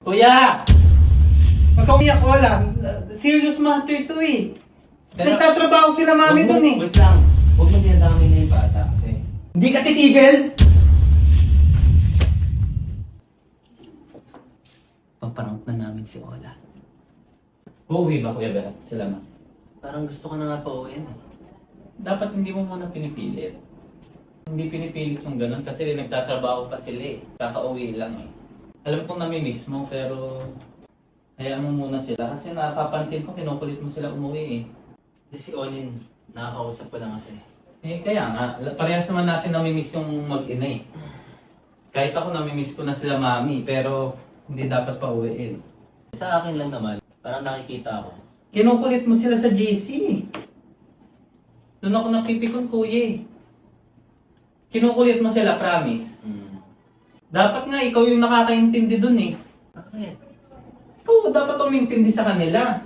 Kuya! Magkaumiyak wala. Serious matter ito eh. Nagtatrabaho sila mami dun eh. Wait lang. Huwag mo dinadami na yung bata kasi. Hindi ka titigil? Paparangk na namin si Ola. Uuwi ba Kuya Berat? Sila ma. Parang gusto ko na nga pauwiin eh. Dapat hindi mo muna pinipilit. Hindi pinipilit yung ganun kasi nagtatrabaho pa sila eh. Kakauwi lang eh. Alam kong namimiss mo pero hayaan mo muna sila kasi napapansin ko kinukulit mo sila umuwi eh. Hindi si Onin, nakakausap ko na kasi. Eh kaya nga, parehas naman natin namimiss yung mag-ina eh. Kahit ako namimiss ko na sila mami pero hindi dapat pa uwiin. Sa akin lang naman, parang nakikita ako. Kinukulit mo sila sa GC. Doon ako napipikon kuya eh. Kinukulit mo sila, promise. Dapat nga ikaw yung nakakaintindi dun eh. Bakit? Ikaw dapat umintindi sa kanila.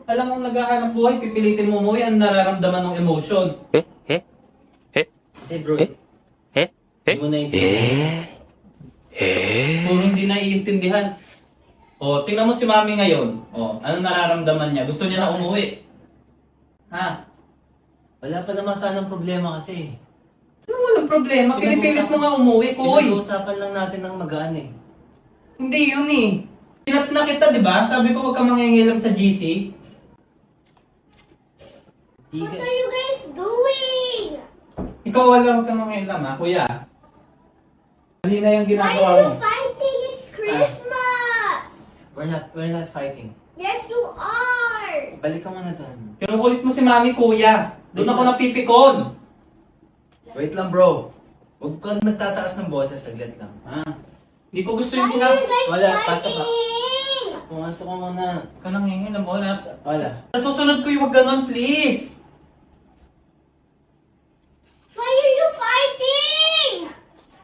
Alam mong naghahanap buhay, pipilitin mo umuwi ang nararamdaman ng emotion. Hindi bro. Hindi mo naiintindihan. Kung hindi naiintindihan. O, tingnan mo si mami ngayon. O, anong nararamdaman niya? Gusto niya na umuwi. Ha? Wala pa naman sanang problema kasi. Ano walang problema? Pinipilit mo nga umuwi, kuy. Pinag-uusapan lang natin ng magaan eh. Hindi yun eh. Pinat na kita, di ba? Sabi ko huwag ka mangingilam sa GC. What are you guys doing? Ikaw wala huwag ka mangingilam ha, kuya. Mali na yung Why ginagawa are you mo. fighting? It's Christmas! We're not fighting. Yes, you are! Balik ka muna doon. Kinukulit mo si mami, kuya. Doon ako napipikon. Wait lang bro. Huwag kang nagtataas ng boses, saglit lang. Ha? Hindi ko gusto Why yung are you guys Wala, pasok ka. fighting? Pumasok ka muna. Ka nangingilam, wala. Wala. Sa susunod ko yung wag ganon, please. Why are you fighting?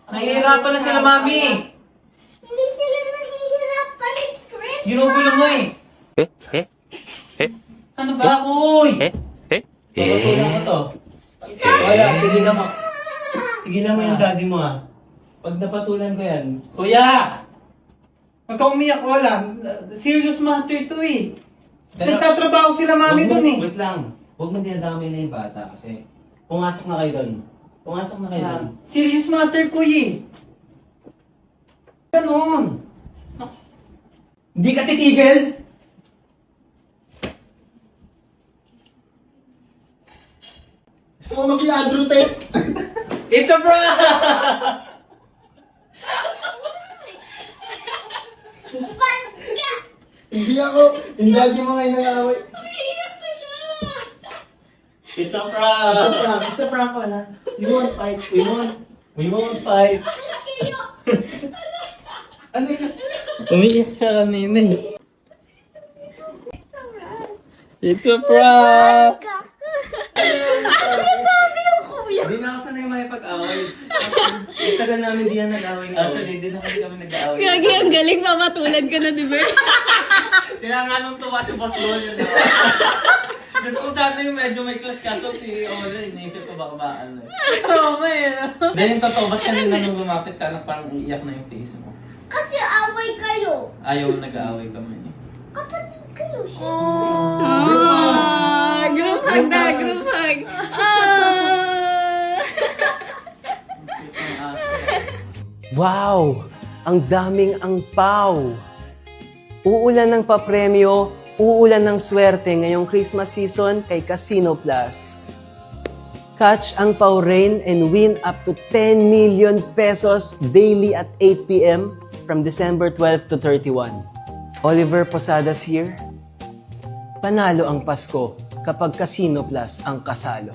Nahihirapan na sila, mami. Hindi sila nahihirapan. It's Christmas! Ginugulo mo eh. Ano ba, kuy? Pagpatulan mo to. Wala, tigilan mo. Tigilan mo yung daddy mo ha. Pag napatulan ko yan, Kuya! Huwag ka umiyak, wala. Serious matter ito eh. Nagtatrabaho sila mami Huwag mo- dun eh. Wait lang. Huwag mo dinadami na yung bata kasi pumasok na kayo doon. Pumasok na kayo doon. Serious matter, kuya eh. Ganon. Hindi ka titigil? Gusto mo maki-Andrew tape? It's a prank! Fun ka! Hindi ako. Yung daddy mo ngayon nang-away. Umiiyak na siya! It's a It's a prank! prank. It's a prank wala. We won't fight. We won't fight. Kayo! Ano yun? Umiyak siya kanina eh. It's a prank! Ka! Hindi na ako sanay makipag-away. Tagal namin di yan nag-away na. Actually, hindi na kasi kami nag-aaway. Gagi, ang galing, mamatulad ka na, di ba? Kaya nga nung tuwa si Boss Lolo yun. Gusto ko sana yung medyo may clash kaso si Ola, iniisip ko baka ba ano eh. Trauma eh. Dahil yung totoo, ba't kanina nung lumapit ka na parang iyak na yung face mo? Kasi away kayo! Ayaw nag-aaway kami. Kapatid kayo siya! Ah, group hug na, group hug. Ah. Wow! Ang daming angpaw! Uulan ng papremyo, uulan ng swerte ngayong Christmas season kay Casino Plus. Catch ang Pau Rain and win up to 10 million pesos daily at 8 p.m. from December 12 to 31. Oliver Posadas here. Panalo ang Pasko kapag Casino Plus ang kasalo.